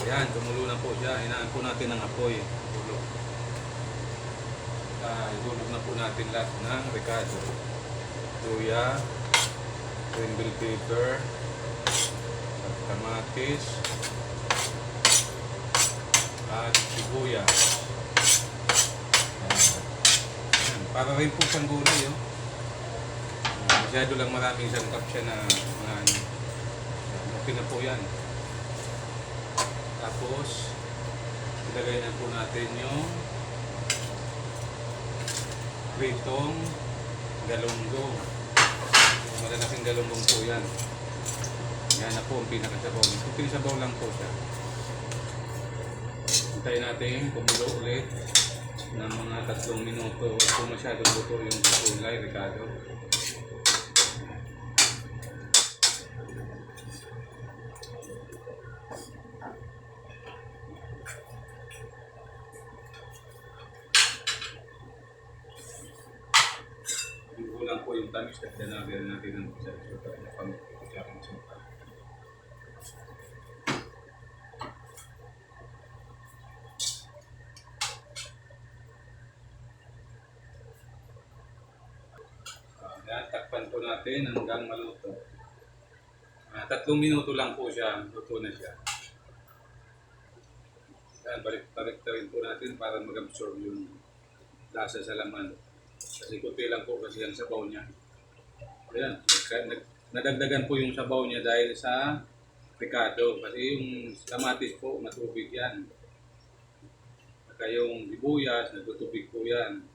Yan, tumulo na po siya. Hinaan po natin ng apoy. Tulog. Ihulog na po natin lahat ng ricado. Luya, green bell pepper, at kamatis, at sibuyas. Yan. Para rin po siyang gulay. Oh. Masyado lang maraming sangkap siya na mga ano. Okay na po yan. Tapos, ilagay na po natin yung pritong galunggong. Malalaking galunggong po yan. Yan na po ang pinakasabaw. Kunting sabaw lang po siya. Hintayin natin kumulo ulit ng mga 3 minuto. Kung masyadong luto yung kulay, Ricardo. Lang po yung tamis at danagyan natin ng isa suka na pang-kutsarang suka. Yan, takpan po natin hanggang maluto. 3 minuto lang po siya, luto na siya. Yan, balik-balik rin po natin para mag-absorb yung lasa sa laman. Kasi kunti lang po kasi ang sabaw niya. Ayan, nadagdagan po yung sabaw niya dahil sa ricado. Kasi yung kamatis po, matubig yan. Saka yung sibuyas, natutubig po yan.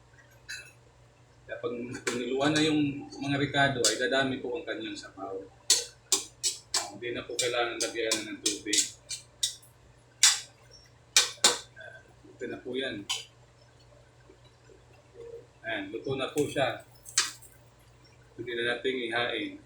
Kaya pag niluwan na yung mga ricado, ay dadami po ang kanyang sabaw. Hindi na po kailangan lagyan ng tubig. Ito na po yan. Ayan, luto na po siya. Pwede na natin ihain.